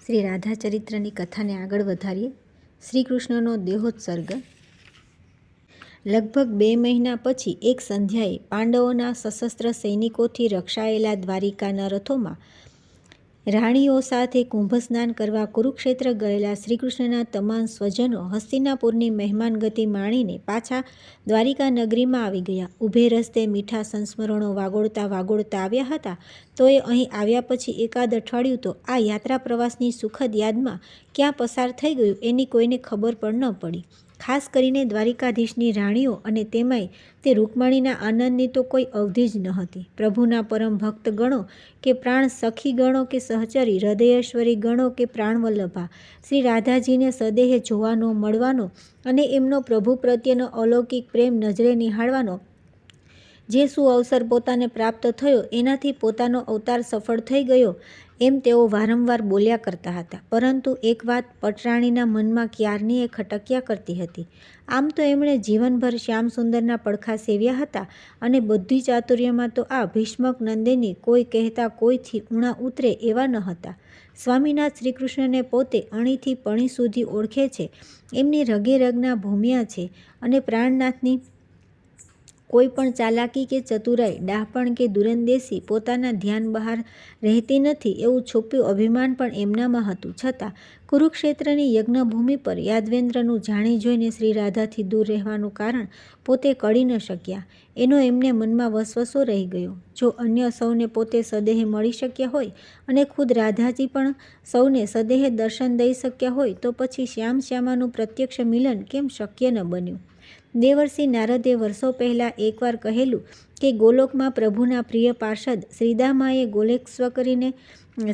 શ્રી રાધા ચરિત્રની કથાને આગળ વધારીએ. શ્રી કૃષ્ણનો દેહોત્સર્ગ. લગભગ 2 મહિના પછી એક સંધ્યાએ પાંડવોના સશસ્ત્ર સૈનિકોથી રક્ષાયેલા દ્વારિકાના રથોમાં રાણીઓ સાથે કુંભસ્નાન કરવા કુરુક્ષેત્ર ગયેલા શ્રીકૃષ્ણના તમામ સ્વજનો હસ્તિનાપુરની મહેમાનગતિ માણીને પાછા દ્વારિકા નગરીમાં આવી ગયા. ઊભે રસ્તે મીઠા સંસ્મરણો વાગોળતા વાગોળતા આવ્યા હતા. તો એ અહીં આવ્યા પછી એકાદ અઠવાડિયું તો આ યાત્રા પ્રવાસની સુખદ યાદમાં ક્યાં પસાર થઈ ગયું એની કોઈને ખબર પણ ન પડી. ખાસ કરીને દ્વારિકાધીશની રાણીઓ અને તેમાંય તે રૂકમણીના આનંદની તો કોઈ અવધિ જ ન હતી. પ્રભુના પરમ ભક્ત ગણો કે પ્રાણ સખી ગણો કે સહચરી, હૃદયેશ્વરી ગણો કે પ્રાણવલ્લભા, શ્રી રાધાજીને સદેહ જોવાનો, મળવાનો અને એમનો પ્રભુ પ્રત્યેનો અલૌકિક પ્રેમ નજરે નિહાળવાનો જે સુઅવસર પોતાને પ્રાપ્ત થયો એનાથી પોતાનો અવતાર સફળ થઈ ગયો એમ તેઓ વારંવાર બોલ્યા કરતા હતા. પરંતુ એક વાત પટરાણીના મનમાં ક્યારની એ ખટક્યા કરતી હતી. આમ તો એમણે જીવનભર શ્યામસુંદરના પડખા સેવ્યા હતા અને બુદ્ધિ ચાતુર્યમાં તો આ ભીષ્મક નંદિની કોઈ કહેતા કોઈથી ઊણા ઉતરે એવા ન હતા. સ્વામીનાથ શ્રીકૃષ્ણને પોતે અણીથી પણી સુધી ઓળખે છે, એમની રગે રગના ભૂમ્યા છે અને પ્રાણનાથની કોઈ પણ ચાલાકી કે ચતુરાઈ, ડાહપણ કે દુરંદેશી પોતાના ધ્યાન બહાર રહેતી નથી એવું છુપ્યું અભિમાન પણ એમનામાં હતું. છતાં કુરુક્ષેત્રની યજ્ઞભૂમિ પર યાદવેન્દ્રનું જાણી જોઈને શ્રી રાધાથી દૂર રહેવાનું કારણ પોતે કળી ન શક્યા. એનો એમને મનમાં વસવસો રહી ગયો. જો અન્ય સૌને પોતે સદેહ મળી શક્યા હોય અને ખુદ રાધાજી પણ સૌને સદેહ દર્શન દઈ શક્યા હોય તો પછી શ્યામાનું પ્રત્યક્ષ મિલન કેમ શક્ય ન બન્યું? દેવર્ષિ નારદે વર્ષો પહેલાં એકવાર કહેલું કે ગોલોકમાં પ્રભુના પ્રિય પાર્ષદ શ્રીદામાએ ગોલેક્ષ કરીને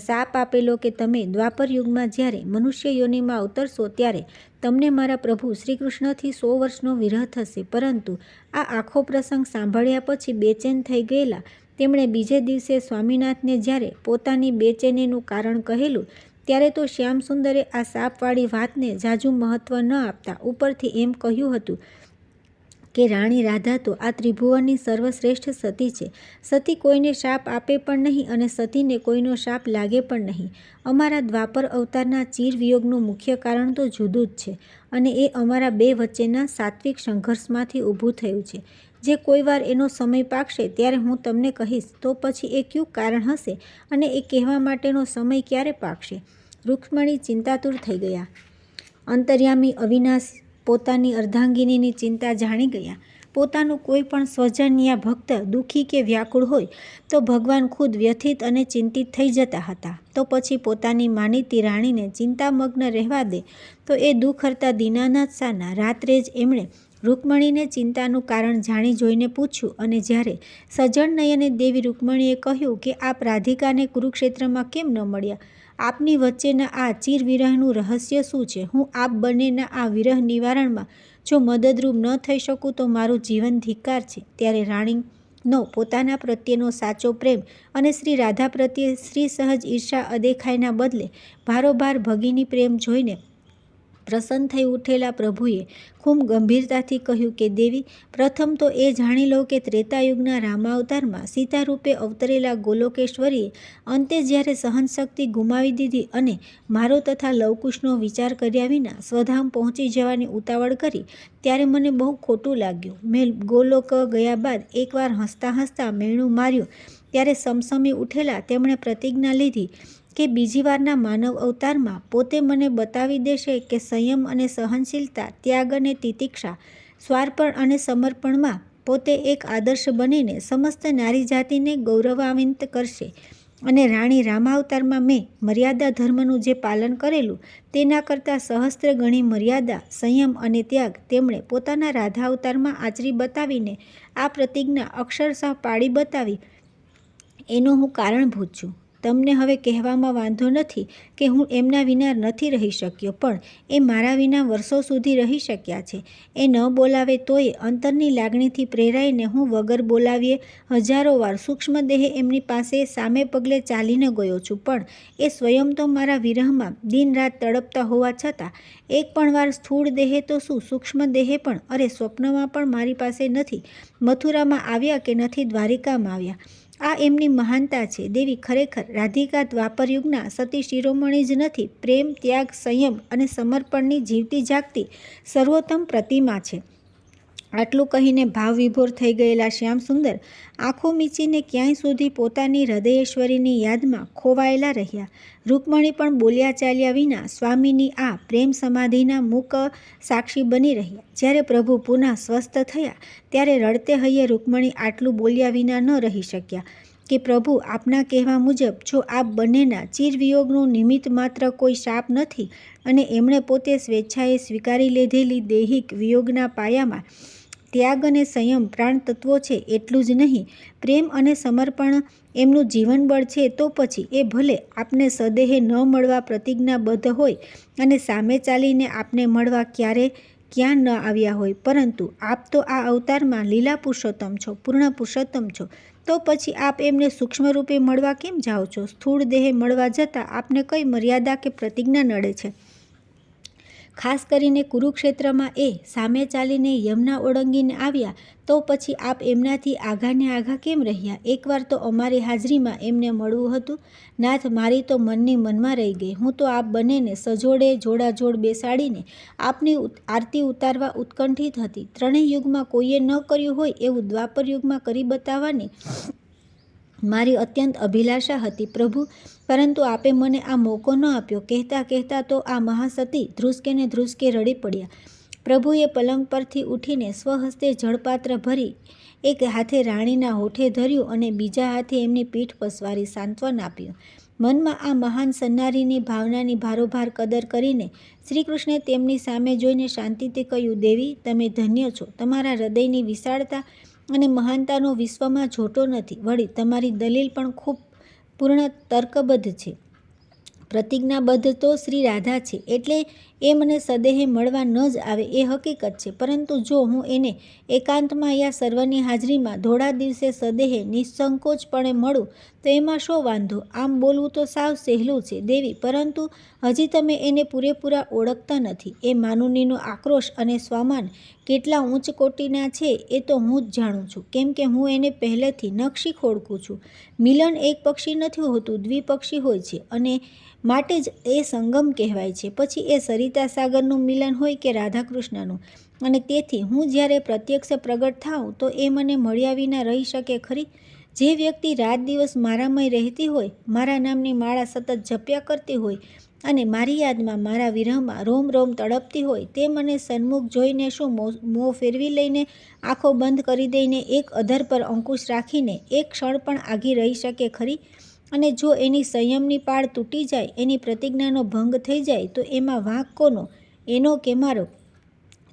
શાપ આપેલો કે તમે દ્વાપર યુગમાં જ્યારે મનુષ્ય યોનિમાં અવતરશો ત્યારે તમને મારા પ્રભુ શ્રીકૃષ્ણથી 100 વર્ષનો વિરહ થશે. પરંતુ આ આખો પ્રસંગ સાંભળ્યા પછી બેચેન થઈ ગયેલા તેમણે બીજે દિવસે સ્વામીનાથને જ્યારે પોતાની બેચેનીનું કારણ કહેલું ત્યારે તો શ્યામસુંદરે આ શાપવાળી વાતને ઝાઝું મહત્ત્વ ન આપતા ઉપરથી એમ કહ્યું હતું કે રાણી રાધા તો આ ત્રિભુવનની સર્વશ્રેષ્ઠ સતી છે. સતી કોઈને શાપ આપે પણ નહીં અને સતીને કોઈનો શાપ લાગે પણ નહીં. અમારા દ્વાપર અવતારના ચિરવિયોગનું મુખ્ય કારણ તો જુદું જ છે અને એ અમારા બે વચ્ચેના સાત્વિક સંઘર્ષમાંથી ઊભું થયું છે. જે કોઈ વાર એનો સમય પાકશે ત્યારે હું તમને કહીશ. તો પછી એ કયું કારણ હશે અને એ કહેવા માટેનો સમય ક્યારે પાકશે? રૂક્ષ્મણી ચિંતાતુર થઈ ગયા. અંતર્યામી અવિનાશ પોતાની અર્ધાંગિનીની ચિંતા જાણી ગયા. પોતાનું કોઈ પણ સ્વજન યા ભક્ત દુઃખી કે વ્યાકુળ હોય તો ભગવાન ખુદ વ્યથિત અને ચિંતિત થઈ જતા હતા. તો પછી પોતાની માનીતી રાણીને ચિંતામગ્ન રહેવા દે તો એ દુઃખ હરતા દીનાનાથ શાના? રાત્રે જ એમણે રૂક્મણીને ચિંતાનું કારણ જાણી જોઈને પૂછ્યું અને જ્યારે સજળ નયને દેવી રૂક્મણીએ કહ્યું કે આપ રાધિકાને કુરુક્ષેત્રમાં કેમ ન મળ્યા? આપની વચ્ચેના આ ચિરવિરહનું રહસ્ય શું છે? હું આપ બંનેના આ વિરહ નિવારણમાં જો મદદરૂપ ન થઈ શકું તો મારું જીવન ધિક્કાર છે. ત્યારે રાણીનો પોતાના પ્રત્યેનો સાચો પ્રેમ અને શ્રી રાધા પ્રત્યે શ્રી સહજ ઈર્ષા અદેખાઈના બદલે ભારોભાર ભગિની પ્રેમ જોઈને પ્રસન્ન થઈ ઉઠેલા પ્રભુએ ખૂબ ગંભીરતાથી કહ્યું કે દેવી, પ્રથમ તો એ જાણી લો કે ત્રેતાયુગના રામાવતારમાં સીતારૂપે અવતરેલા ગોલોકેશ્વરીએ અંતે જ્યારે સહનશક્તિ ગુમાવી દીધી અને મારો તથા લવકુશનો વિચાર કર્યા વિના સ્વધામ પહોંચી જવાની ઉતાવળ કરી ત્યારે મને બહુ ખોટું લાગ્યું. મેં ગોલોક ગયા બાદ એકવાર હસતા હસતા મેણું માર્યું ત્યારે સમસમી ઉઠેલા તેમણે પ્રતિજ્ઞા લીધી કે બીજી વારના માનવ અવતારમાં પોતે મને બતાવી દેશે કે સંયમ અને સહનશીલતા, ત્યાગ અને તિતિક્ષા, સ્વાર્પણ અને સમર્પણમાં પોતે એક આદર્શ બનીને સમસ્ત નારી જાતિને ગૌરવાન્વિત કરશે. અને રાણી રામાવતારમાં મેં મર્યાદા ધર્મનું જે પાલન કરેલું તેના કરતાં સહસ્ત્ર ગણી મર્યાદા, સંયમ અને ત્યાગ તેમણે પોતાના રાધા અવતારમાં આચરી બતાવીને આ પ્રતિજ્ઞા અક્ષરશઃ પાળી બતાવી એનો હું કારણભૂત છું. તમને હવે કહેવામાં વાંધો નથી કે હું એમના વિના નથી રહી શક્યો, પણ એ મારા વિના વર્ષો સુધી રહી શક્યા છે. એ ન બોલાવે તોય અંતરની લાગણીથી પ્રેરાઈને હું વગર બોલાવીએ હજારો વાર સૂક્ષ્મ દેહે એમની પાસે સામે પગલે ચાલીને ગયો છું. પણ એ સ્વયં તો મારા વિરહમાં દિન રાત તડપતા હોવા છતાં એક પણ વાર સ્થૂળ દેહે તો શું સૂક્ષ્મ દેહે પણ અરે સ્વપ્નમાં પણ મારી પાસે નથી મથુરામાં આવ્યા કે નથી દ્વારિકામાં આવ્યા. આ એમની મહાનતા છે. દેવી, ખરેખર રાધિકા દ્વાપરયુગના સતી શિરોમણી જ નથી. પ્રેમ, ત્યાગ, સંયમ અને સમર્પણની જીવતી જાગતી સર્વોત્તમ પ્રતિમા છે. આટલું કહીને ભાવ વિભોર થઈ ગયેલા શ્યામસુંદર આંખો મીચીને ક્યાંય સુધી પોતાની હૃદયેશ્વરીની યાદમાં ખોવાયેલા રહ્યા. રૂકમણી પણ બોલ્યા ચાલ્યા વિના સ્વામીની આ પ્રેમ સમાધિના મૂક સાક્ષી બની રહ્યા. જ્યારે પ્રભુ પુનઃ સ્વસ્થ થયા ત્યારે રડતે હૈયે રૂકમણી આટલું બોલ્યા વિના ન રહી શક્યા કે પ્રભુ, આપના કહેવા મુજબ જો આપ બંનેના ચિરવિયોગનું નિમિત્ત માત્ર કોઈ શાપ નથી અને એમણે પોતે સ્વેચ્છાએ સ્વીકારી લીધેલી દૈહિક વિયોગના પાયામાં ત્યાગ અને સંયમ પ્રાણ તત્વો છે, એટલું જ નહીં પ્રેમ અને સમર્પણ એમનું જીવનબળ છે, તો પછી એ ભલે આપને સદેહે ન મળવા પ્રતિજ્ઞાબદ્ધ હોય અને સામે ચાલીને આપને મળવા ક્યાં ન આવ્યા હોય, પરંતુ આપ તો આ અવતારમાં લીલા પુરુષોત્તમ છો, પૂર્ણ પુરુષોત્તમ છો, તો પછી આપ એમને સૂક્ષ્મ રૂપે મળવા કેમ જાઓ છો? સ્થૂળ દેહે મળવા જતાં આપને કઈ મર્યાદા કે પ્રતિજ્ઞા નડે છે? ખાસ કરીને કુરુક્ષેત્રમાં એ સામે ચાલીને યમના ઓળંગીને આવ્યા, તો પછી આપ એમનાથી આઘાને આઘા કેમ રહ્યા? એકવાર તો અમારી હાજરીમાં એમને મળવું હતું. નાથ, મારી તો મનની મનમાં રહી ગઈ. હું તો આપ બંનેને સજોડે જોડાજોડ બેસાડીને આપની આરતી ઉતારવા ઉત્કંઠિત હતી. ત્રણેય યુગમાં કોઈએ ન કર્યું હોય એવું દ્વાપર યુગમાં કરી બતાવવાની મારી અત્યંત અભિલાષા હતી પ્રભુ, પરંતુ આપે મને આ મોકો ન આપ્યો. કહેતા કહેતા તો આ મહાસતી ધ્રુસકે ને ધ્રુસકે રડી પડ્યા. પ્રભુએ પલંગ પરથી ઉઠીને સ્વહસ્તે જળપાત્ર ભરી એક હાથે રાણીના હોઠે ધર્યું અને બીજા હાથે એમની પીઠ પસવારી સાંત્વન આપ્યું. મનમાં આ મહાન સન્નારીની ભાવનાની ભારોભાર કદર કરીને શ્રીકૃષ્ણે તેમની સામે જોઈને શાંતિથી કહ્યું, દેવી, તમે ધન્ય છો. તમારા હૃદયની વિશાળતા અને મહાનતાનો વિશ્વમાં જોટો નથી. વળી તમારી દલીલ પણ ખૂબ પૂર્ણ તર્કબદ્ધ છે. પ્રતિજ્ઞાબદ્ધ તો શ્રી રાધા છે, એટલે એ મને સદેહે મળવા ન જ આવે એ હકીકત છે, પરંતુ જો હું એને એકાંતમાં યા સર્વની હાજરીમાં ધોળા દિવસે સદેહે નિસંકોચપણે મળું તો એમાં શો વાંધો? આમ બોલવું તો સાવ સહેલું છે દેવી, પરંતુ હજી તમે એને પૂરેપૂરા ઓળખતા નથી. એ માનુનીનો આક્રોશ અને સ્વમાન કેટલા ઉચ્ચ કોટીના છે એ તો હું જ જાણું છું, કેમ કે હું એને પહેલેથી નખશીખ ઓળખું છું. મિલન એક પક્ષી નથી હોતું, દ્વિપક્ષી હોય છે, અને માટે જ એ સંગમ કહેવાય છે. પછી એ સરિતા સાગરનું મિલન હોય કે રાધાકૃષ્ણનું. અને તેથી હું જ્યારે પ્રત્યક્ષ પ્રગટ થાઉં તો એ મને મળ્યા વિના રહી શકે ખરી? જે વ્યક્તિ રાત દિવસ મારામય રહેતી હોય, મારા નામની માળા સતત જપ્યા કરતી હોય અને મારી યાદમાં, મારા વિરહમાં રોમ રોમ તડપતી હોય, તે મને સન્મુખ જોઈને શું મોં ફેરવી લઈને, આંખો બંધ કરી દઈને, એક અધર પર અંકુશ રાખીને એક ક્ષણ પણ આઘી રહી શકે ખરી? અને જો એની સંયમની પાળ તૂટી જાય, એની પ્રતિજ્ઞાનો ભંગ થઈ જાય, તો એમાં વાંક કોનો? એનો કે મારો?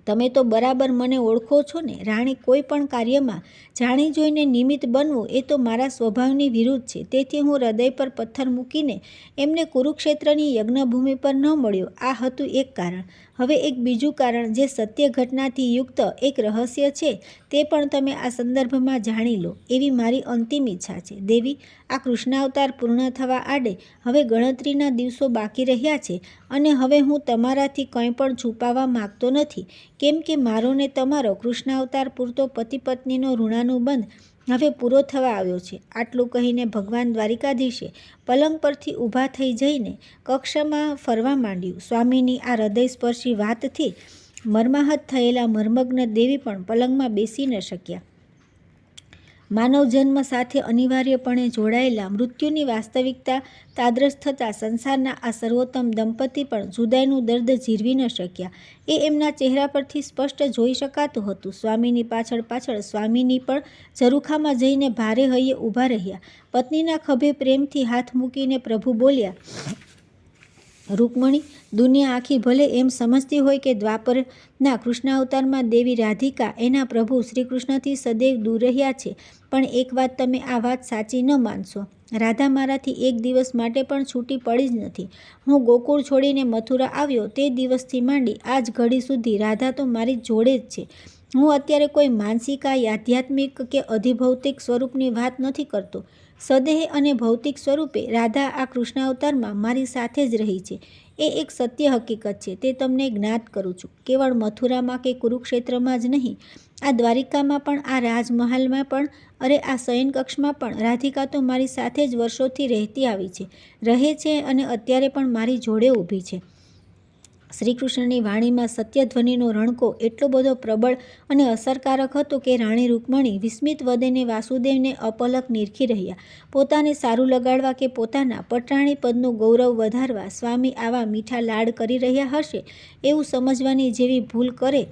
તમે તો બરાબર મને ઓળખો છો ને? રાણી, કોઈ પણ કાર્યમાં જાણી જોઈને નિમિત્ત બનવું એ તો મારા સ્વભાવની વિરુદ્ધ છે. તેથી હું હૃદય પર પથ્થર મૂકીને એમને કુરુક્ષેત્રની યજ્ઞભૂમિ પર ન મળ્યો. આ હતું એક કારણ. હવે એક બીજું કારણ, જે સત્ય ઘટનાથી યુક્ત એક રહસ્ય છે, તે પણ તમે આ સંદર્ભમાં જાણી લો એવી મારી અંતિમ ઈચ્છા છે. દેવી, આ કૃષ્ણાવતાર પૂર્ણ થવા આડે હવે ગણતરીના દિવસો બાકી રહ્યા છે, અને હવે હું તમારાથી કંઈ પણ છુપાવવા માગતો નથી, કેમ કે મારો ને તમારો કૃષ્ણાવતાર પૂરતો પતિ પત્નીનો ઋણાનુબંધ હવે પૂરો થવા આવ્યો છે. આટલું કહીને ભગવાન દ્વારિકાધીશે પલંગ પરથી ઊભા થઈ જઈને કક્ષમાં ફરવા માંડ્યું. સ્વામીની આ હૃદયસ્પર્શી વાતથી મર્માહત થયેલા મર્મગ્ન દેવી પણ પલંગમાં બેસી ન શક્યા. માનવ જન્મ સાથે અનિવાર્યપણે જોડાયેલા મૃત્યુની વાસ્તવિકતા તાદ્રશ થતાં સંસારના આ સર્વોત્તમ દંપતી પણ જુદાઈનું દર્દ જીરવી ન શક્યા. એ એમના ચહેરા પરથી સ્પષ્ટ જોઈ શકાતું હતું. સ્વામીની પાછળ પાછળ સ્વામીની પણ ઝરૂખામાં જઈને ભારે હૈયે ઊભા રહ્યા. પત્નીના ખભે પ્રેમથી હાથ મૂકીને પ્રભુ બોલ્યા, રૂકમણી, દુનિયા આખી ભલે એમ સમજતી હોય કે દ્વાપરના કૃષ્ણાવતારમાં દેવી રાધિકા એના પ્રભુ શ્રીકૃષ્ણથી સદૈવ દૂર રહ્યા છે, પણ એક વાત તમે આ વાત સાચી ન માનશો. રાધા મારાથી એક દિવસ માટે પણ છૂટી પડી જ નથી. હું ગોકુળ છોડીને મથુરા આવ્યો તે દિવસથી માંડી આજ ઘડી સુધી રાધા તો મારી જોડે જ છે. હું અત્યારે કોઈ માનસિક, આધ્યાત્મિક કે અધિભૌતિક સ્વરૂપની વાત નથી કરતો. સદેહ અને ભૌતિક સ્વરૂપે રાધા આ કૃષ્ણાવતારમાં મારી સાથે જ રહી છે. એ એક સત્ય હકીકત છે, તે તમને જ્ઞાત કરું છું. કેવળ મથુરામાં કે કુરુક્ષેત્રમાં જ નહીં, આ દ્વારિકામાં પણ, આ રાજમહાલમાં પણ, અરે આ શયનકક્ષમાં પણ રાધિકા તો મારી સાથે જ વર્ષોથી રહેતી આવી છે, રહે છે અને અત્યારે પણ મારી જોડે ઊભી છે. શ્રીકૃષ્ણની વાણીમાં સત્યધ્વનિનો રણકો એટલો બધો પ્રબળ અને અસરકારક હતો કે રાણી રૂકમણી વિસ્મિત વદને વાસુદેવને અપલક નીરખી રહ્યા. પોતાને સારું લગાડવા કે પોતાના પટરાણી પદનું ગૌરવ વધારવા સ્વામી આવા મીઠા લાડ કરી રહ્યા હશે એવું સમજવાની જેવી ભૂલ કરે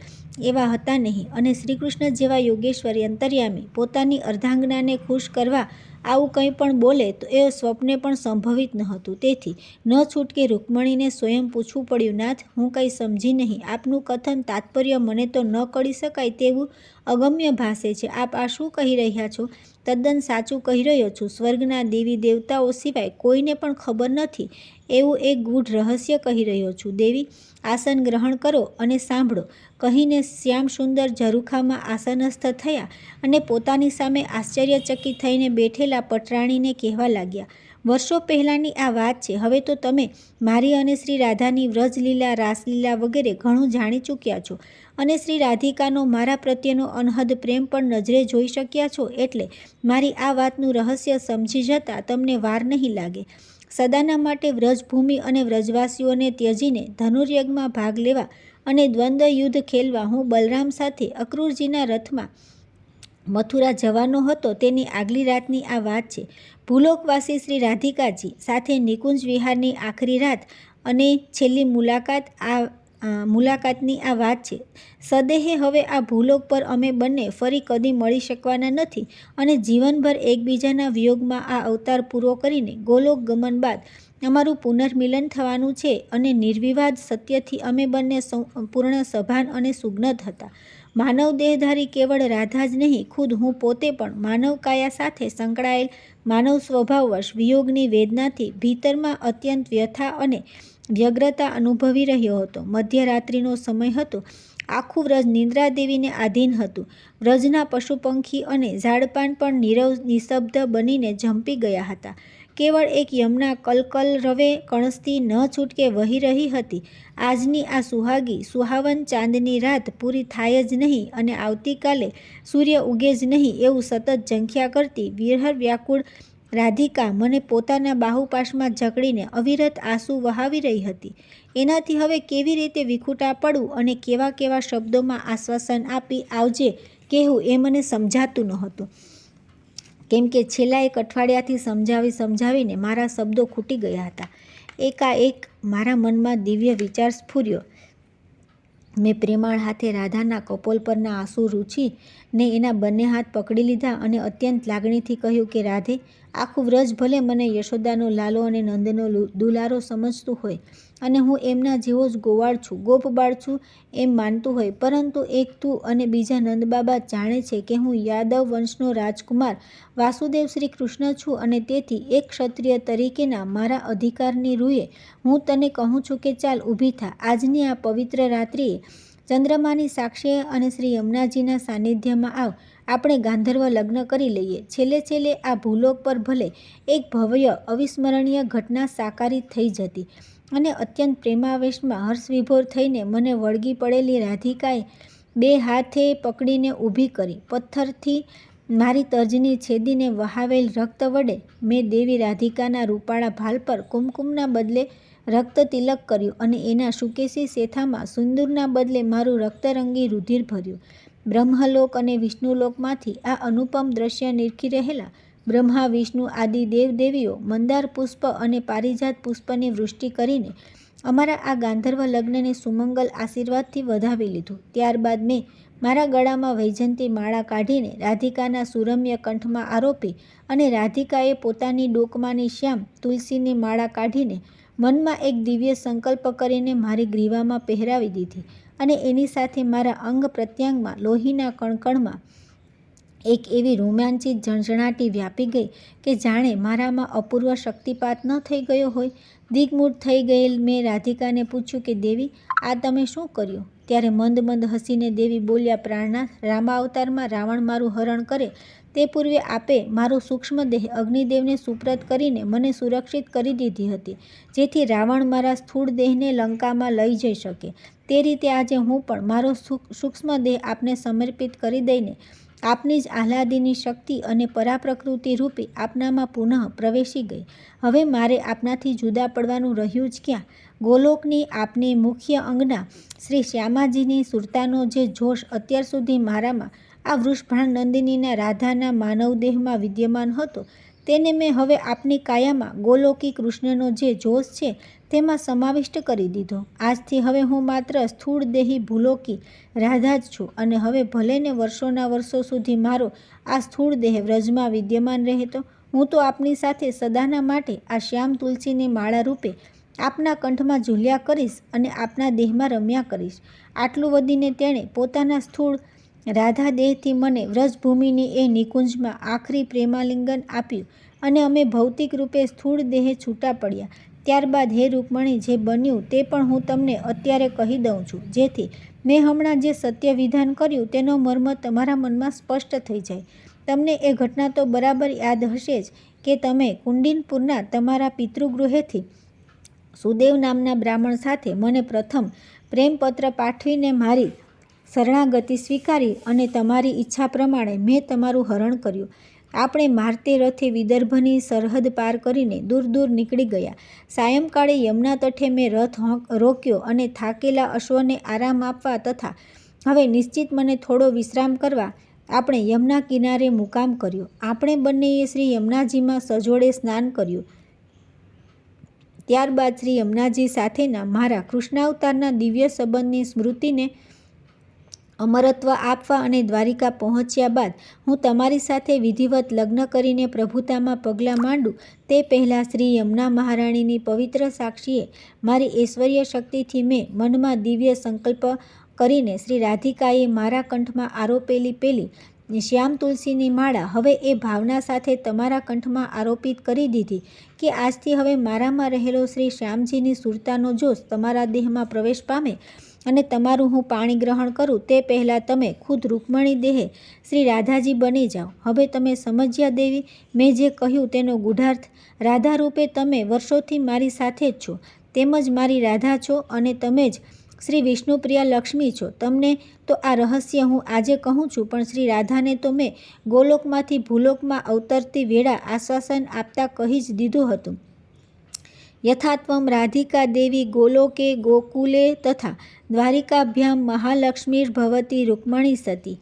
એવા હતા નહીં. અને શ્રીકૃષ્ણ જેવા યોગેશ્વરી અંતર્યામી પોતાની અર્ધાંગનાને ખુશ કરવા આવું કંઈ પણ બોલે તો એ સ્વપ્ને પણ સંભવિત નહોતું. તેથી ન છૂટકે રૂકમણીને સ્વયં પૂછવું પડ્યું, નાથ, હું કંઈ સમજી નહીં. આપનું કથન તાત્પર્ય મને તો ન કળી શકાય તેવું અગમ્ય ભાસે છે. આપ આ શું કહી રહ્યા છો? તદ્દન સાચું કહી રહ્યો છું. સ્વર્ગના દેવી દેવતાઓ સિવાય કોઈને પણ ખબર નથી એવું એક ગૂઢ રહસ્ય કહી રહ્યો છું. દેવી, આસન ગ્રહણ કરો અને સાંભળો, કહીને શ્યામ સુંદર ઝરૂખામાં આસનસ્થ થયા અને પોતાની સામે આશ્ચર્યચકિત થઈને બેઠેલા પટરાણીને કહેવા લાગ્યા, વર્ષો પહેલાંની આ વાત છે. હવે તો તમે મારી અને શ્રી રાધાની વ્રજલીલા, રાસલીલા વગેરે ઘણું જાણી ચૂક્યા છો અને શ્રી રાધિકાનો મારા પ્રત્યેનો અનહદ પ્રેમ પણ નજરે જોઈ શક્યા છો. એટલે મારી આ વાતનું રહસ્ય સમજી જતાં તમને વાર નહીં લાગે. સદાના માટે વ્રજભૂમિ અને વ્રજવાસીઓને ત્યજીને ધનુર્યજ્ઞમાં ભાગ લેવા અને દ્વંદ્વ યુદ્ધ ખેલવા હું બલરામ સાથે અક્રૂરજીના રથમાં મથુરા જવાનો હતો તેની આગલી રાતની આ વાત છે. ભૂલોકવાસી શ્રી રાધિકાજી સાથે નિકુંજ વિહારની આખરી રાત અને છેલ્લી મુલાકાતની આ વાત છે. સદેહે હવે આ ભૂલોક પર અમે બંને ફરી કદી મળી શકવાના નથી અને જીવનભર એકબીજાના વિયોગમાં આ અવતાર પૂરો કરીને ગોલોક ગમન બાદ અમારું પુનર્મિલન થવાનું છે. અને નિર્વિવાદ સત્યથી અમે બંને પૂર્ણ સભાન અને સુજ્ઞત હતા. માનવ દેહધારી કેવળ રાધા જ નહીં, ખુદ હું પોતે પણ માનવ કાયા સાથે સંકળાયેલ માનવ સ્વભાવવશ વિયોગની વેદનાથી ભીતરમાં અત્યંત વ્યથા અને વ્યગ્રતા અનુભવી રહ્યો હતો. મધ્યરાત્રિનો સમય હતો. આખું વ્રજ નિંદ્રાદેવીને આધીન હતું. વ્રજના પશુપંખી અને ઝાડપાન પણ નીરવ નિસ્તબ્ધ બનીને ઝંપી ગયા હતા. કેવળ એક યમુના કલકલરવે કણસથી ન છૂટકે વહી રહી હતી. આજની આ સુહાગી સુહાવન ચાંદની રાત પૂરી થાય જ નહીં અને આવતીકાલે સૂર્ય ઉગે જ નહીં એવું સતત ઝંખ્યા કરતી વિરહ વ્યાકુળ રાધિકા મને પોતાના બાહુપાશમાં જકડીને અવિરત આંસુ વહાવી રહી હતી. એનાથી હવે કેવી રીતે વિખૂટા પડવું અને કેવા કેવા શબ્દોમાં આશ્વાસન આપી આવજે કહેવું એ મને સમજાતું નહોતું. કેમ કે છેલ્લા એક અઠવાડિયાથી સમજાવીને મારા શબ્દો ખૂટી ગયા હતા. એકાએક મારા મનમાં દિવ્ય વિચાર સ્ફુર્યો. મેં પ્રેમાળ હાથે રાધાના કપોલ પરના આંસુ રૂંછીને એના બંને હાથ પકડી લીધા અને અત્યંત લાગણીથી કહ્યું કે રાધે, આખું વ્રજ ભલે મને યશોદાનો લાલો અને નંદનો દુલારો સમજતું હોય અને હું એમના જેવો જ ગોવાળ છું, ગોપબાળ છું એમ માનતું હોય, પરંતુ એક તું અને બીજા નંદબાબા જાણે છે કે હું યાદવ વંશનો રાજકુમાર વાસુદેવ શ્રી કૃષ્ણ છું અને તેથી એક ક્ષત્રિય તરીકેના મારા અધિકારની રૂએ હું તને કહું છું કે ચાલ ઊભી થા. આજની આ પવિત્ર રાત્રિએ ચંદ્રમાની સાક્ષીએ અને શ્રી યમુનાજીના સાનિધ્યમાં આવ. આપણે ગાંધર્વ લગ્ન કરી લઈએ. છેલ્લે આ ભૂલોક પર ભલે એક ભવ્ય અવિસ્મરણીય ઘટના સાકારિત થઈ જતી અને અત્યંત પ્રેમાવેશમાં હર્ષવિભોર થઈને મને વળગી પડેલી રાધિકાએ બે હાથે પકડીને ઊભી કરી. પથ્થરથી મારી તર્જની છેદીને વહાવેલ રક્ત વડે મેં દેવી રાધિકાના રૂપાળા ભાલ પર કુમકુમના બદલે રક્ત તિલક કર્યું અને એના સુકેશી શેથામાં સિંદૂરના બદલે મારું રક્તરંગી રુધિર ભર્યું. બ્રહ્મલોક અને વિષ્ણુલોકમાંથી આ અનુપમ દ્રશ્ય નિરખી રહેલા બ્રહ્મા, વિષ્ણુ આદિ દેવદેવીઓ મંદાર પુષ્પ અને પારિજાત પુષ્પની વૃષ્ટિ કરીને અમારા આ ગાંધર્વ લગ્નને સુમંગલ આશીર્વાદથી વધાવી લીધું. ત્યારબાદ મેં મારા ગળામાં વૈજયંતી માળા કાઢીને રાધિકાના સુરમ્ય કંઠમાં આરોપી અને રાધિકાએ પોતાની ડોકમાંની શ્યામ તુલસીની માળા કાઢીને મનમાં એક દિવ્ય સંકલ્પ કરીને મારી ગ્રીવામાં પહેરાવી દીધી અને એની સાથે મારા અંગ પ્રત્યંગમાં લોહીના કણકણમાં એક એવી રોમાંચિત ઝણઝણાટી વ્યાપી ગઈ કે જાણે મારામાં અપૂર્વ શક્તિપાત ન થઈ ગયો હોય. દિગ્મૂઢ થઈ ગયેલ મેં રાધિકાને પૂછ્યું કે દેવી, આ તમે શું કર્યું? ત્યારે મંદ મંદ હસીને દેવી બોલ્યા, પ્રાણનાથ, રામાવતારમાં રાવણ મારું હરણ કરે તે પૂર્વે આપે મારો સૂક્ષ્મ દેહ અગ્નિદેવને સુપ્રત કરીને મને સુરક્ષિત કરી દીધી હતી, જેથી રાવણ મારા સ્થૂળ દેહને લંકામાં લઈ જઈ શકે. તે રીતે આજે હું પણ મારો સૂક્ષ્મ દેહ આપને સમર્પિત કરી દઈને આપની જ આહ્લાદિની શક્તિ અને પરાપ્રકૃતિ રૂપી આપનામાં પુનઃ પ્રવેશી ગઈ. હવે મારે આપનાથી જુદા પડવાનું રહ્યું જ ક્યાં? ગોલોકની આપની મુખ્ય અંગના શ્રી શ્યામાજીની સુરતાનો જે જોશ અત્યાર સુધી મારામાં આ વૃષભાણ નંદિનીના રાધાના માનવદેહમાં વિદ્યમાન હતો, તેને મેં હવે આપની કાયામાં ગોલોકી કૃષ્ણનો જે જોશ છે તેમાં સમાવિષ્ટ કરી દીધો. આજથી હવે હું માત્ર સ્થૂળદેહી ભૂલોકી રાધા જ છું, અને હવે ભલેને વર્ષોના વર્ષો સુધી મારો આ સ્થૂળ દેહ વ્રજમાં વિદ્યમાન રહેતો, હું તો આપની સાથે સદાના માટે આ શ્યામ તુલસીની માળા રૂપે આપના કંઠમાં ઝૂલ્યા કરીશ અને આપના દેહમાં રમ્યા કરીશ. આટલું વધીને તેણે પોતાના સ્થૂળ રાધા દેહથી મને વ્રજભૂમિની એ નિકુંજમાં આખરી પ્રેમાલિંગન આપ્યું અને અમે ભૌતિક રૂપે સ્થૂળ દેહે છૂટા પડ્યા. ત્યારબાદ હે રૂકમણી જે બન્યું તે પણ હું તમને અત્યારે કહી દઉં છું, જેથી મેં હમણાં જે સત્ય વિધાન કર્યું તેનો મર્મ તમારા મનમાં સ્પષ્ટ થઈ જાય. તમને એ ઘટના તો બરાબર યાદ હશે જ કે તમે કુંડિનપુરના તમારા પિતૃગૃહેથી સુદેવ નામના બ્રાહ્મણ સાથે મને પ્રથમ પ્રેમપત્ર પાઠવીને મારી શરણાગતિ સ્વીકારી અને તમારી ઈચ્છા પ્રમાણે મેં તમારું હરણ કર્યું. આપણે મારતે રથે વિદર્ભની સરહદ પાર કરીને દૂર દૂર નીકળી ગયા. સાયંકાળે યમુના તટે મેં રથ રોક્યો અને થાકેલા અશ્વને આરામ આપવા તથા હવે નિશ્ચિત મને થોડો વિશ્રામ કરવા આપણે યમુના કિનારે મુકામ કર્યો. આપણે બંનેએ શ્રી યમુનાજીમાં સજોડે સ્નાન કર્યું. ત્યારબાદ શ્રી યમુનાજી સાથેના મારા કૃષ્ણાવતારના દિવ્ય સંબંધની સ્મૃતિને અમરત્વ આપવા અને દ્વારિકા પહોંચ્યા બાદ હું તમારી સાથે વિધિવત લગ્ન કરીને પ્રભુતામાં પગલાં માંડું તે પહેલાં શ્રી યમુના મહારાણીની પવિત્ર સાક્ષીએ મારી ઐશ્વર્ય શક્તિથી મેં મનમાં દિવ્ય સંકલ્પ કરીને શ્રી રાધિકાએ મારા કંઠમાં આરોપેલી પેલી શ્યામ તુલસીની માળા હવે એ ભાવના સાથે તમારા કંઠમાં આરોપિત કરી દીધી કે આજથી હવે મારામાં રહેલો શ્રી શ્યામજીની સુરતાનો જોશ તમારા દેહમાં પ્રવેશ પામે અને તમારું હું પાણી ગ્રહણ કરું તે પહેલાં તમે ખુદ રૂકમણી દેહે શ્રી રાધાજી બની જાઓ. હવે તમે સમજ્યા દેવી, મેં જે કહ્યું તેનો ગૂઢાર્થ. રાધા રૂપે તમે વર્ષોથી મારી સાથે જ છો, તેમજ મારી રાધા છો અને તમે જ શ્રી વિષ્ણુપ્રિયા લક્ષ્મી છો. તમને તો આ રહસ્ય હું આજે કહું છું, પણ શ્રી રાધાને તો મેં ગોલોકમાંથી ભૂલોકમાં અવતરતી વેળા આશ્વાસન આપતા કહી જ દીધું હતું. યથાત્વમ રાધિકા દેવી ગોલોકે ગોકુલે તથા દ્વારિકાભ્યામ મહાલક્ષ્મીર્ભવતી રૂકમણી સતી.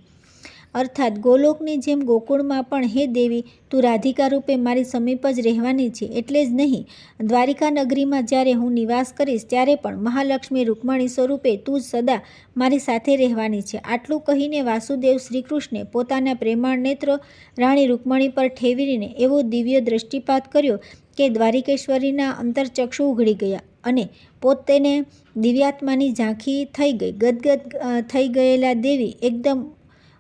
અર્થાત ગોલોકની જેમ ગોકુળમાં પણ હે દેવી તું રાધિકા રૂપે મારી સમીપ જ રહેવાની છે. એટલે જ નહીં, દ્વારિકા નગરીમાં જ્યારે હું નિવાસ કરીશ ત્યારે પણ મહાલક્ષ્મી રૂકમણી સ્વરૂપે તું જ સદા મારી સાથે રહેવાની છે. આટલું કહીને વાસુદેવ શ્રીકૃષ્ણે પોતાના પ્રેમાળ નેત્રો રાણી રૂકમણી પર ઠેવીને એવો દિવ્ય દ્રષ્ટિપાત કર્યો કે દ્વારિકેશ્વરીના અંતરચક્ષુ ઉઘડી ગયા અને પોતેને દિવ્યાત્માની ઝાંખી થઈ ગઈ. ગદગદ થઈ ગયેલા દેવી એકદમ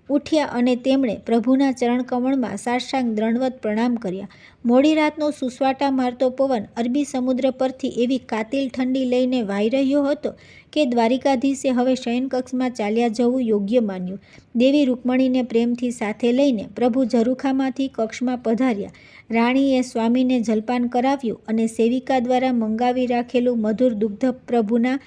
ઉઠ્યા અને તેમણે પ્રભુના ચરણકમળમાં સાષ્ટાંગ દંડવત પ્રણામ કર્યા. મોડી રાતનો સુસવાટા મારતો પવન અરબી સમુદ્ર પરથી એવી કાતિલ ઠંડી લઈને વાઈ રહ્યો હતો કે દ્વારિકાધીશે હવે શયનકક્ષમાં ચાલ્યા જવું યોગ્ય માન્યું. દેવી રૂકમણીને પ્રેમથી સાથે લઈને પ્રભુ ઝરૂખામાંથી કક્ષમાં પધાર્યા. રાણીએ સ્વામીને જલપાન કરાવ્યું અને સેવિકા દ્વારા મંગાવી રાખેલું મધુર દુગ્ધ પ્રભુના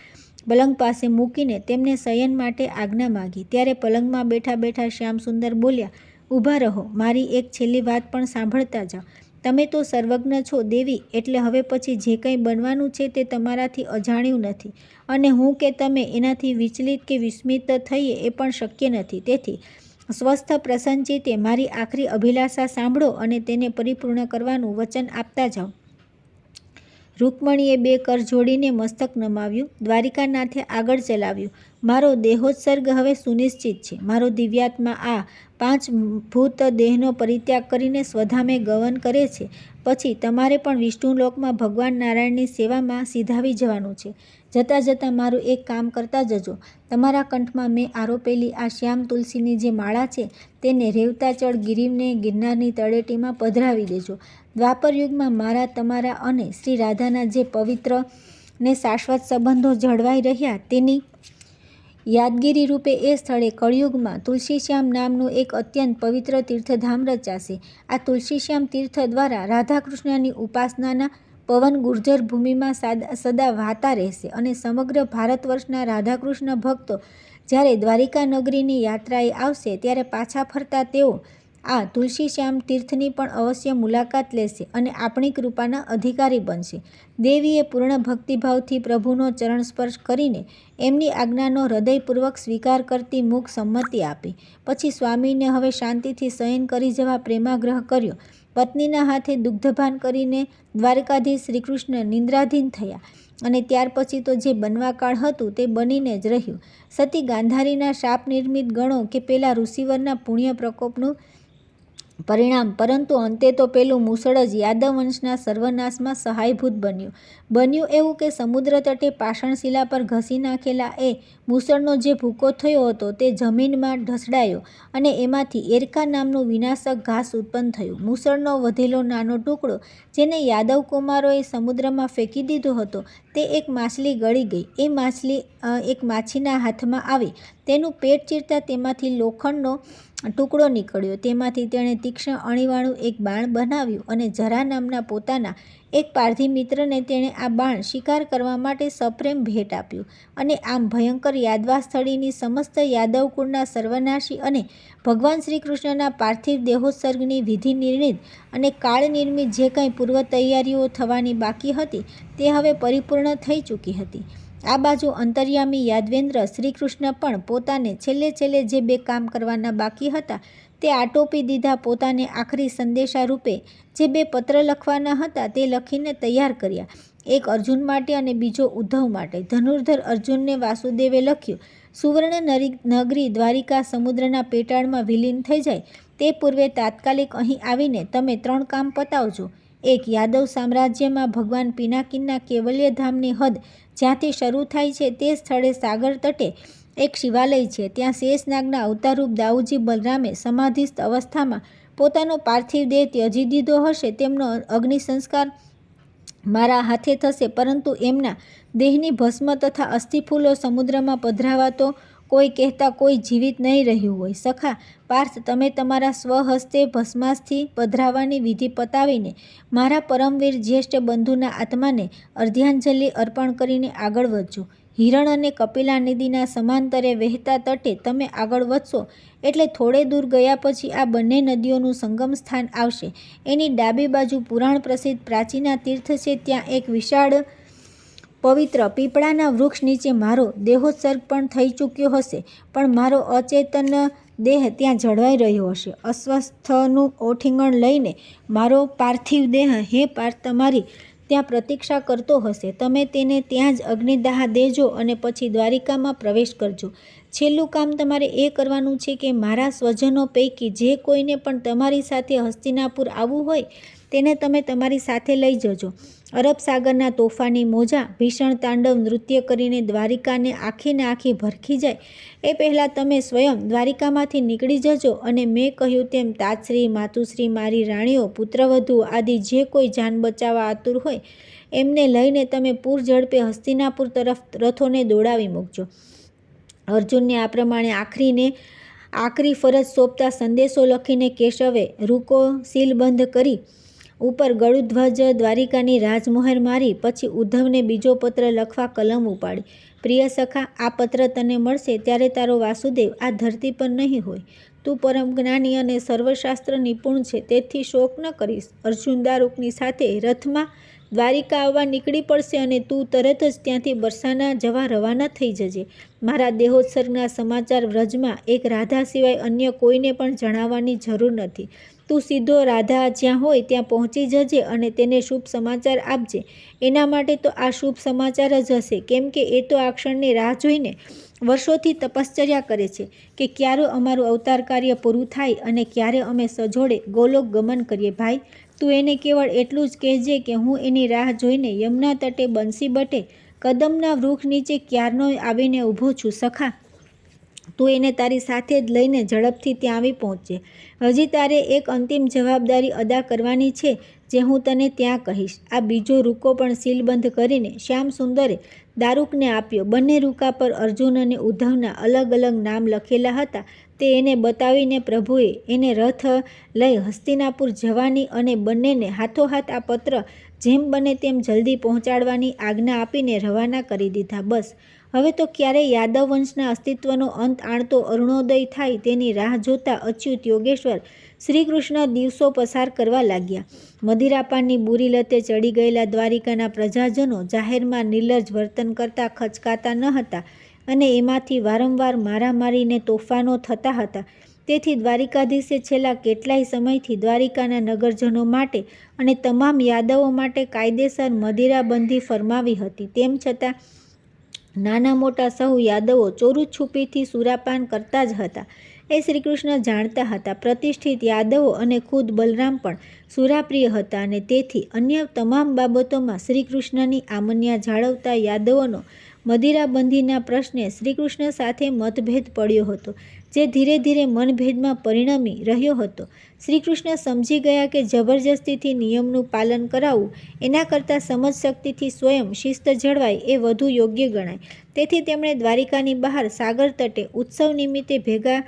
પલંગ પાસે મૂકીને તેમને શયન માટે આજ્ઞા માગી. ત્યારે પલંગમાં બેઠા બેઠા શ્યામસુંદર બોલ્યા, ઊભા રહો, મારી એક છેલ્લી વાત પણ સાંભળતા જાઓ. તમે તો સર્વજ્ઞ છો દેવી, એટલે હવે પછી જે કંઈ બનવાનું છે તે તમારાથી અજાણ્યું નથી અને હું કે તમે એનાથી વિચલિત કે વિસ્મિત થઈએ એ પણ શક્ય નથી. તેથી સ્વસ્થ પ્રસન્નચિત્તે મારી આખરી અભિલાષા સાંભળો અને તેને પરિપૂર્ણ કરવાનું વચન આપતા જાઓ. રૂકમણીએ બે કર જોડીને મસ્તક નમાવ્યું. દ્વારિકાનાથે આગળ ચલાવ્યું. મારો દેહોત્સર્ગ હવે સુનિશ્ચિત છે. મારો દિવ્યાત્મા આ 5 ભૂત દેહનો પરિત્યાગ કરીને સ્વધામે ગમન કરે છે. પછી તમારે પણ વિષ્ણુલોકમાં ભગવાન નારાયણની સેવામાં સિધાવી જવાનું છે. જતાં જતાં મારું એક કામ કરતા જજો. તમારા કંઠમાં મેં આરોપેલી આ શ્યામ તુલસીની જે માળા છે તેને રેવતાચળ ગિરિને ગિરનારની તળેટીમાં પધરાવી દેજો. દ્વાપર યુગમાં મારા, તમારા અને શ્રી રાધાના જે પવિત્ર ને શાશ્વત સંબંધો જળવાઈ રહ્યા તેની યાદગીરી રૂપે એ સ્થળે કળિયુગમાં તુલસીશ્યામ નામનું એક અત્યંત પવિત્ર તીર્થધામ રચાશે. આ તુલસીશ્યામ તીર્થ દ્વારા રાધાકૃષ્ણની ઉપાસનાના પવન ગુર્જર ભૂમિમાં સદા વહાતા રહેશે અને સમગ્ર ભારત વર્ષના રાધાકૃષ્ણ ભક્તો જ્યારે દ્વારિકા નગરીની યાત્રાએ આવશે ત્યારે પાછા ફરતા તેઓ આ તુલસીશ્યામ તીર્થની પણ અવશ્ય મુલાકાત લેશે અને આપણી કૃપાના અધિકારી બનશે. દેવીએ પૂર્ણ ભક્તિભાવથી પ્રભુનો ચરણ સ્પર્શ કરીને એમની આજ્ઞાનો હૃદયપૂર્વક સ્વીકાર કરતી મૂક સંમતિ આપી. પછી સ્વામીને હવે શાંતિથી શયન કરી જવા પ્રેમાગ્રહ કર્યો. પત્નીના હાથે દુગ્ધપાન કરીને દ્વારકાધીશ શ્રીકૃષ્ણ નિંદ્રાધીન થયા અને ત્યાર પછી તો જે બનવાકાળ હતું તે બનીને જ રહ્યું. સતી ગાંધારીના શાપ નિર્મિત ગણો કે પેલા ઋષિવરના પુણ્ય પ્રકોપનું પરિણામ, પરંતુ અંતે તો પેલું મૂસળ જ યાદવ વંશના સર્વનાશમાં સહાયભૂત બન્યું. બન્યું એવું કે સમુદ્ર તટે પાષાણશિલા પર ઘસી નાખેલા એ મૂસળનો જે ભૂકો થયો હતો તે જમીનમાં ઢસડાયો અને એમાંથી એરકા નામનું વિનાશક ઘાસ ઉત્પન્ન થયું. મૂસળનો વધેલો નાનો ટુકડો જેને યાદવ કુમારોએ સમુદ્રમાં ફેંકી દીધો હતો તે એક માછલી ગળી ગઈ. એ માછલી એક માછીના હાથમાં આવી. તેનું પેટ ચીરતા તેમાંથી લોખંડનો ટુકડો નીકળ્યો. તેમાંથી તેણે તીક્ષ્ણ અણીવાળું એક બાણ બનાવ્યું અને જરા નામના પોતાના એક પારધી મિત્રને તેણે આ બાણ શિકાર કરવા માટે સપ્રેમ ભેટ આપ્યું. અને આમ ભયંકર યાદવાસ્થળીની સમસ્ત યાદવ કુળના સર્વનાશી અને ભગવાન શ્રી કૃષ્ણના પાર્થિવ દેહોત્સર્ગની વિધિ નિર્ણિત અને કાળ નિર્મિત જે કંઈ પૂર્વ તૈયારીઓ થવાની બાકી હતી તે હવે પરિપૂર્ણ થઈ ચૂકી હતી. આ બાજુ અંતર્યામી યાદવેન્દ્ર શ્રીકૃષ્ણ પણ પોતાને છેલ્લે જે બે કામ કરવાના બાકી હતા તે આટોપી દીધા. પોતાને આખરી સંદેશા રૂપે જે બે પત્ર લખવાના હતા તે લખીને તૈયાર કર્યા. એક અર્જુન માટે અને બીજો ઉદ્ધવ માટે. ધનુર્ધર અર્જુનને વાસુદેવે લખ્યું, સુવર્ણ નગરી દ્વારિકા સમુદ્રના પેટાળમાં વિલીન થઈ જાય તે પૂર્વે તાત્કાલિક અહીં આવીને તમે 3 કામ પતાવજો. એક, યાદવ સામ્રાજ્યમાં ભગવાન પિનાકીના કૈવલ્ય ધામની હદ જ્યાંથી શરૂ થાય છે તે સ્થળે સાગર તટે એક શિવાલય છે. ત્યાં શેષનાગના અવતારરૂપ દાઉજી બલરામે સમાધિસ્થ અવસ્થામાં પોતાનો પાર્થિવ દેહ ત્યજી દીધો હશે તેમનો અગ્નિ સંસ્કાર મારા હાથે થશે, પરંતુ એમના દેહની ભસ્મ તથા અસ્થિફૂલો સમુદ્રમાં પધરાવા તો કોઈ કહેતા કોઈ જીવિત નહીં રહ્યું હોય. સખા પાર્થ, તમે તમારા સ્વહસ્તે ભસ્માસ્થિ પધરાવવાની વિધિ પતાવીને મારા પરમવીર જ્યેષ્ઠ બંધુના આત્માને અર્ધ્યાંજલિ અર્પણ કરીને આગળ વધજો. હિરણ અને કપિલા નદીના સમાંતરે વહેતા તટે તમે આગળ વધશો એટલે થોડે દૂર ગયા પછી આ બંને નદીઓનું સંગમ સ્થાન આવશે. એની ડાબી બાજુ પુરાણ પ્રસિદ્ધ પ્રાચીના તીર્થ છે. ત્યાં એક વિશાળ પવિત્ર પીપળાના વૃક્ષ નીચે મારો દેહોત્સર્ગ પણ થઈ ચૂક્યો હશે, પણ મારો અચેતન દેહ ત્યાં જળવાઈ રહ્યો હશે. અસ્વસ્થનું ઓઠીંગણ લઈને મારો પાર્થિવ દેહ હે પાર્થ તમારી ત્યાં પ્રતીક્ષા કરતો હશે. તમે તેને ત્યાં જ અગ્નિદાહ દેજો અને પછી દ્વારિકામાં પ્રવેશ કરજો. છેલ્લું કામ તમારે એ કરવાનું છે કે મારા સ્વજનો પૈકી જે કોઈને પણ તમારી સાથે હસ્તિનાપુર આવવું હોય તેને તમે તમારી સાથે લઈ જજો. અરબ સાગરના તોફાની મોજા ભીષણ તાંડવ નૃત્ય કરીને દ્વારિકાને આખીને આખી ભરખી જાય એ પહેલાં તમે સ્વયં દ્વારિકામાંથી નીકળી જજો અને મેં કહ્યું તેમ તાતશ્રી, માતુશ્રી, મારી રાણીઓ, પુત્રવધુ આદિ જે કોઈ જાન બચાવવા આતુર હોય એમને લઈને તમે પૂર ઝડપે હસ્તિનાપુર તરફ રથોને દોડાવી મૂકજો. અર્જુનને આ પ્રમાણે આખરી ફરજ સોંપતા સંદેશો લખીને કેશવે રૂકો સીલબંધ કરી ઉપર ગળુધ્વજ દ્વારિકાની રાજમોહર મારી પછી ઉદ્ધવને બીજો પત્ર લખવા કલમ ઉપાડી. પ્રિય સખા, આ પત્ર તને મળશે ત્યારે તારો વાસુદેવ આ ધરતી પર નહીં હોય. તું પરમ જ્ઞાની અને સર્વશાસ્ત્ર નિપુણ છે, તેથી શોક ન કરીશ. અર્જુન દારૂકની સાથે રથમાં દ્વારિકા આવવા નીકળી પડશે અને તું તરત જ ત્યાંથી બરસાના જવા રવાના થઈ જજે. મારા દેહોત્સર્ગના સમાચાર વ્રજમાં એક રાધા સિવાય અન્ય કોઈને પણ જણાવવાની જરૂર નથી. તું સીધો રાધા જ્યાં હોય ત્યાં પહોંચી જજે અને તેને શુભ સમાચાર આપજે. એના માટે તો આ શુભ સમાચાર જ હશે, કેમ કે એ તો આ ક્ષણની રાહ જોઈને વર્ષોથી તપશ્ચર્યા કરે છે કે ક્યારે અમારું અવતાર કાર્ય પૂરું થાય અને ક્યારે અમે સજોડે ગોલોક ગમન કરીએ. ભાઈ, તું એને કેવળ એટલું જ કહેજે કે હું એની રાહ જોઈને યમુના તટે બંસી બટે કદમના વૃક્ષ નીચે ક્યારનો આવીને ઊભો છું. સખા, તું એને તારી સાથે જ લઈને ઝડપથી ત્યાં આવી પહોંચજે. હજી તારે એક અંતિમ જવાબદારી અદા કરવાની છે. જે હું તને ત્યાં કહીશ. આ બીજો રૂકો પણ સીલબંધ કરીને શ્યામ સુંદરે દારૂકને આપ્યો. બંને રૂકા પર અર્જુન અને ઉદ્ધવના અલગ અલગ નામ લખેલા હતા. તે એને બતાવીને પ્રભુએ એને રથ લઈ હસ્તિનાપુર જવાની અને બંનેને હાથોહાથ આ પત્ર જેમ બને તેમ જલ્દી પહોંચાડવાની આજ્ઞા આપીને રવાના કરી દીધા. બસ હવે તો ક્યારે યાદવ વંશના અસ્તિત્વનો અંત આણતો અરુણોદય થાય તેની રાહ જોતા અચ્યુત યોગેશ્વર શ્રીકૃષ્ણ દિવસો પસાર કરવા લાગ્યા. મદિરાપાનની બુરી લતે ચડી ગયેલા દ્વારિકાના પ્રજાજનો જાહેરમાં નિર્લજ્જ વર્તન કરતા ખચકાતા ન હતા અને એમાંથી વારંવાર મારામારીને તોફાનો થતા હતા. તેથી દ્વારિકાધીશે છેલ્લા કેટલાય સમયથી દ્વારિકાના નગરજનો માટે અને તમામ યાદવો માટે કાયદેસર મદિરાબંધી ફરમાવી હતી. તેમ છતાં નાના મોટા સહુ યાદવો ચોરું છુપીથી સુરાપાન કરતા જ હતા. એ શ્રીકૃષ્ણ જાણતા હતા. પ્રતિષ્ઠિત યાદવો અને ખુદ બલરામ પણ સુરાપ્રિય હતા અને તેથી અન્ય તમામ બાબતોમાં શ્રીકૃષ્ણની આમન્યા જાળવતા યાદવોનો મદિરાબંધીના પ્રશ્ને શ્રીકૃષ્ણ સાથે મતભેદ પડ્યો હતો, જે ધીરે ધીરે મનભેદમાં પરિણમી રહ્યો હતો. શ્રીકૃષ્ણ સમજી ગયા કે જબરજસ્તીથી નિયમનું પાલન કરાવવું એના કરતાં સમજશક્તિથી સ્વયં શિસ્ત જળવાય એ વધુ યોગ્ય ગણાય. તેથી તેમણે દ્વારિકાની બહાર સાગર તટે ઉત્સવ નિમિત્તે ભેગા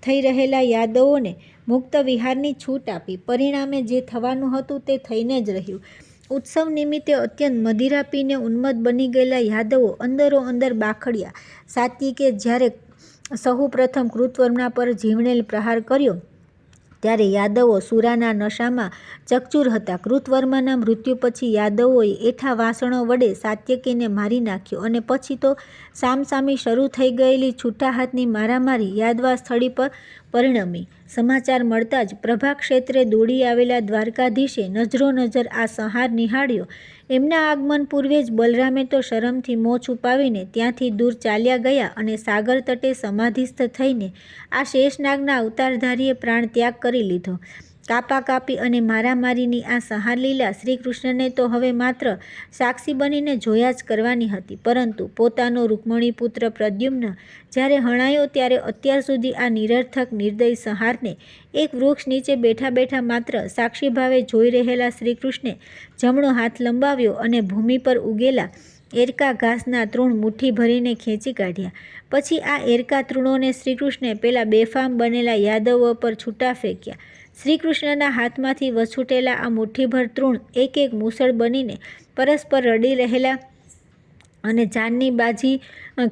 થઈ રહેલા યાદવોને મુક્ત વિહારની છૂટ આપી. પરિણામે જે થવાનું હતું તે થઈને જ રહ્યું. ઉત્સવ નિમિત્તે અત્યંત મદિરા પીને ઉન્મત્ત બની ગયેલા યાદવો અંદરો અંદર બાખડ્યા. સાત્વિકે જ્યારે સહુ પ્રથમ કૃતવર્મા પર જીવણેલ પ્રહાર કર્યો ત્યારે યાદવો સુરાના નશામાં ચકચૂર હતા. કૃતવર્માના મૃત્યુ પછી યાદવોએ એઠા વાસણો વડે સાત્યકીને મારી નાખ્યો અને પછી તો સામસામી શરૂ થઈ ગયેલી છૂટા હાથની મારામારી યાદવા સ્થળી પર પરિણમી. સમાચાર મળતા જ પ્રભાક્ષેત્રે દોડી આવેલા દ્વારકાધીશે નજરો નજર આ સંહાર નિહાળ્યો. એમના આગમન પૂર્વે જ બલરામે તો શરમથી મોં છુપાવીને ત્યાંથી દૂર ચાલ્યા ગયા અને સાગર તટે સમાધિસ્થ થઈને આ શેષનાગના અવતારધારીએ પ્રાણ ત્યાગ કરી લીધો. કાપાકાપી અને મારામારીની આ સંહાર લીલા શ્રીકૃષ્ણને તો હવે માત્ર સાક્ષી બનીને જોયા જ કરવાની હતી. પરંતુ પોતાનો રૂક્મણીપુત્ર પ્રદ્યુમ્ન જ્યારે હણાયો ત્યારે અત્યાર સુધી આ નિરર્થક નિર્દય સંહારને એક વૃક્ષ નીચે બેઠા બેઠા માત્ર સાક્ષી ભાવે જોઈ રહેલા શ્રીકૃષ્ણે જમણો હાથ લંબાવ્યો અને ભૂમિ પર ઉગેલા એરકા ઘાસના તૃણ મુઠ્ઠી ભરીને ખેંચી કાઢ્યા. પછી આ એરકા તૃણોને શ્રીકૃષ્ણે પેલા બેફામ બનેલા યાદવો પર છૂટા ફેંક્યા. શ્રીકૃષ્ણના હાથમાંથી વછૂટેલા આ મુઠ્ઠીભર તૃણ એક એક મૂસળ બનીને પરસ્પર રડી રહેલા અને જાનની બાજી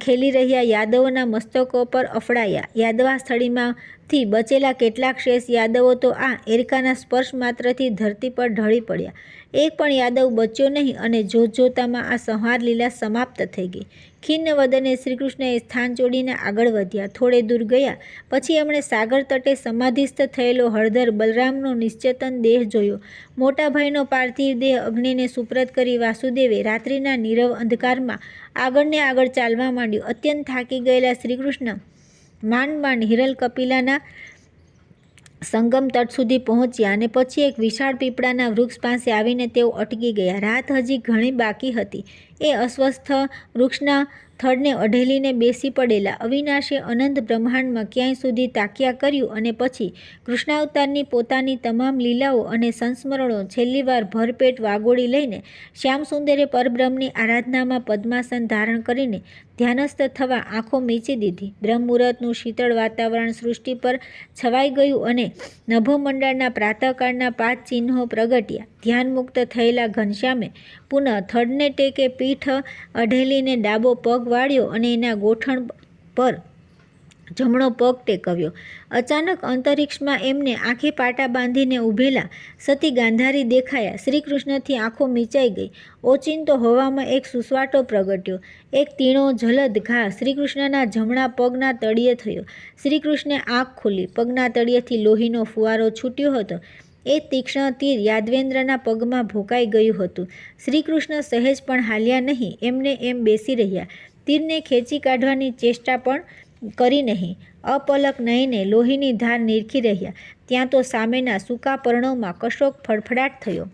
ખેલી રહ્યા યાદવોના મસ્તકો પર અફડાયા. યાદવા સ્થળીમાંથી બચેલા કેટલાક શેષ યાદવો તો આ એરકાના સ્પર્શ માત્રથી ધરતી પર ઢળી પડ્યા. એક પણ યાદવ બચ્યો નહીં અને જોતજોતામાં આ સંહાર લીલા સમાપ્ત થઈ ગઈ. ખિન્ન વદને શ્રીકૃષ્ણ એ સ્થાન છોડીને આગળ વધ્યા. થોડે દૂર ગયા પછી એમણે સાગર તટે સમાધિસ્થ થયેલો હળધર બલરામનો નિશ્ચેતન દેહ જોયો. મોટા ભાઈનો પાર્થિવ દેહ અગ્નિને સુપ્રત કરી વાસુદેવે રાત્રિના નીરવ અંધકારમાં આગળને આગળ ચાલવા માંડ્યું. અત્યંત થાકી ગયેલા શ્રીકૃષ્ણ માંડ માંડ હિરલ કપિલાના સંગમ તટ સુધી પહોંચ્યા અને પછી એક વિશાળ પીપળાના વૃક્ષ પાસે આવીને તેઓ અટકી ગયા. રાત હજી ઘણી બાકી હતી. એ અસ્વસ્થ વૃક્ષના થડને અઢેલીને બેસી પડેલા. અવિનાશે અનંત બ્રહ્માંડમાં ક્યાંય સુધી તાક્યા કર્યું અને પછી કૃષ્ણાવતારની પોતાની તમામ લીલાઓ અને સંસ્મરણો છેલ્લી વાર ભરપેટ વાગોળી લઈને શ્યામસુંદરે પરબ્રહ્મની આરાધનામાં પદ્માસન ધારણ કરીને ધ્યાનસ્થ થવા આંખો મીચી દીધી. બ્રહ્મમુહૂર્તનું શીતળ વાતાવરણ સૃષ્ટિ પર છવાઈ ગયું અને નભોમંડળના પ્રાતઃકાળના પાંચ ચિહ્નો પ્રગટ્યા. ધ્યાનમુક્ત થયેલા ઘનશ્યામે પુનઃ થડને ટેકે પીઠ અઢેલીને ડાબો પગ વાળ્યો અને એના ગોઠણ પર જમણો પગ ટેકવ્યો. અચાનક અંતરિક્ષમાં એમને આંખે પાટા બાંધીને ઊભેલા સતી ગાંધારી દેખાયા. શ્રીકૃષ્ણથી આંખો મીચાઈ ગઈ. ઓચિંતો હવામાં એક સુસવાટો પ્રગટ્યો. એક તીણો જલદ ઘા શ્રીકૃષ્ણના જમણા પગના તળિયે થયો. શ્રીકૃષ્ણે આંખ ખોલી. પગના તળિયેથી લોહીનો ફુવારો છૂટ્યો હતો. એ તીક્ષ્ણ તીર યાદવેન્દ્રના પગમાં ભોંકાઈ ગયું હતું. શ્રીકૃષ્ણ સહેજ પણ હાલ્યા નહીં. એમને એમ બેસી રહ્યા. તીરને ખેંચી કાઢવાની ચેષ્ટા પણ કરી નહીં. અપલક નયને લોહીની ધાર નીરખી રહ્યા. ત્યાં તો સામેના સૂકા પર્ણોમાં કશોક ફડફડાટ થયો.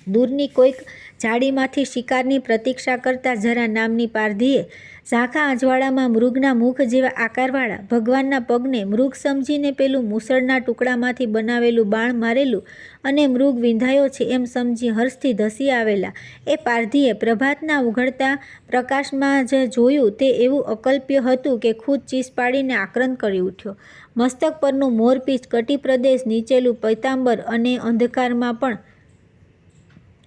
દૂરની કોઈક ઝાડીમાંથી શિકારની પ્રતીક્ષા કરતા જરા નામની પારધીએ ઝાંખા અજવાળામાં મૃગના મુખ જેવા આકારવાળા ભગવાનના પગને મૃગ સમજીને પેલું મૂસળના ટુકડામાંથી બનાવેલું બાણ મારેલું અને મૃગ વિંધાયો છે એમ સમજી હર્ષથી ધસી આવેલા એ પારધીએ પ્રભાતના ઉઘડતા પ્રકાશમાં જ જોયું તે એવું અકલ્પ્ય હતું કે ખુદ ચીસ પાડીને આક્રંદ કરી ઉઠ્યો. મસ્તક પરનું મોરપીંછ, કટિપ્રદેશ નીચેલું પૈતાંબર અને અંધકારમાં પણ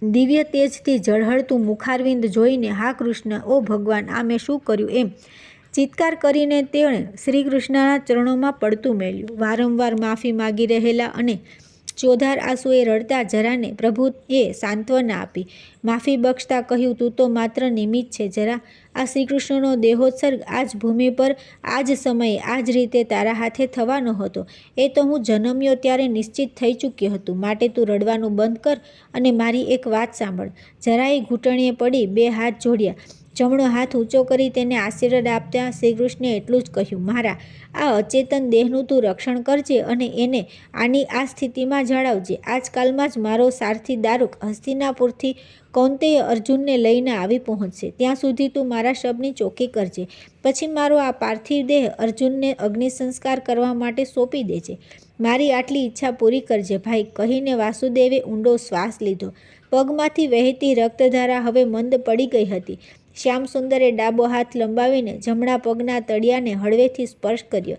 દિવ્ય તેજથી ઝળહળતું મુખારવિંદ જોઈને, હા કૃષ્ણ, ઓ ભગવાન, આ મેં શું કર્યું એમ ચિત્કાર કરીને તેણે શ્રીકૃષ્ણના ચરણોમાં પડતું મેલ્યું. વારંવાર માફી માગી રહેલા અને ચોધાર આંસુએ રડતા જરાને પ્રભુએ સાંત્વના આપી. માફી બક્ષતા કહ્યું, તું તો માત્ર નિમિત્ત છે જરા. આ શ્રીકૃષ્ણનો દેહોત્સર્ગ આ જ ભૂમિ પર આ જ સમયે આ જ રીતે તારા હાથે થવાનો હતો એ તો હું જન્મ્યો ત્યારે નિશ્ચિત થઈ ચૂક્યું હતું. માટે તું રડવાનું બંધ કર અને મારી એક વાત સાંભળ. જરાએ ઘૂંટણીએ પડી બે હાથ જોડ્યા. જમણો હાથ ઊંચો કરી તેને આશીર્વાદ આપતા શ્રીકૃષ્ણે એટલું જ કહ્યું, મારા આ અચેતન દેહનું તું રક્ષણ કરજે અને એને આની આ સ્થિતિમાં જાળવજે. આજકાલમાં જ મારો સારથી દારૂક હસ્તિનાપુરથી કૌંતેય અર્જુનને લઈને આવી પહોંચશે. ત્યાં સુધી તું મારા શબની ચોકી કરજે. પછી મારો આ પાર્થિવ દેહ અર્જુનને અગ્નિસંસ્કાર કરવા માટે સોંપી દેજે. મારી આટલી ઈચ્છા પૂરી કરજે ભાઈ, કહીને વાસુદેવે ઊંડો શ્વાસ લીધો. પગમાંથી વહેતી રક્તધારા હવે મંદ પડી ગઈ હતી. શ્યામસુંદરે ડાબો હાથ લંબાવીને જમણા પગના તળિયાને હળવેથી સ્પર્શ કર્યો.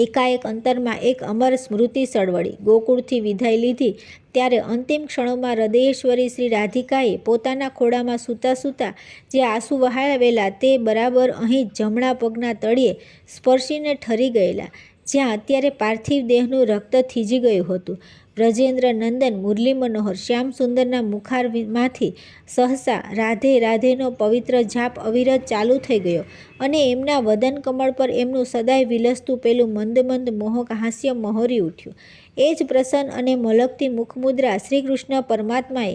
એકાએક અંતરમાં એક અમર સ્મૃતિ સળવળી. ગોકુળથી વિદાય લીધી ત્યારે અંતિમ ક્ષણોમાં હૃદયેશ્વરી શ્રી રાધિકાએ પોતાના ખોળામાં સૂતા સૂતા જે આંસુ વહાવેલા તે બરાબર અહીં જ જમણા પગના તળિયે સ્પર્શીને ઠરી ગયેલા, જ્યાં અત્યારે પાર્થિવ દેહનું રક્ત થીજી ગયું હતું. વ્રજેન્દ્ર નંદન મુરલી મનોહર શ્યામસુંદરના મુખારમાંથી સહસા રાધે રાધેનો પવિત્ર જાપ અવિરત ચાલુ થઈ ગયો અને એમના વદન કમળ પર એમનું સદાય વિલસતું પેલું મંદ મંદ મોહક હાસ્ય મહોરી ઉઠ્યું. એ જ પ્રસન્ન અને મલકતી મુખમુદ્રા શ્રીકૃષ્ણ પરમાત્માએ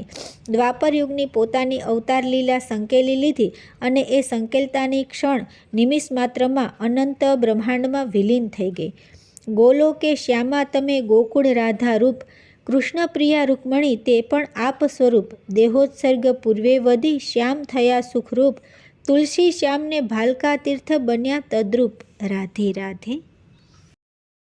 દ્વાપરયુગની પોતાની અવતાર લીલા સંકેલી લીધી અને એ સંકેલતાની ક્ષણ નિમિષ માત્રમાં અનંત બ્રહ્માંડમાં વિલીન થઈ ગઈ. ગોલો કે શ્યામા તમે ગોકુળ રાધા રૂપ, કૃષ્ણ પ્રિયા રૂકમણી તે પણ આપ સ્વરૂપ. દેહોત્સર્ગ પૂર્વે વધી શ્યામ થયા સુખરૂપ, તુલસી શ્યામને ભાલકા તીર્થ બન્યા તદ્રૂપ. રાધે રાધે.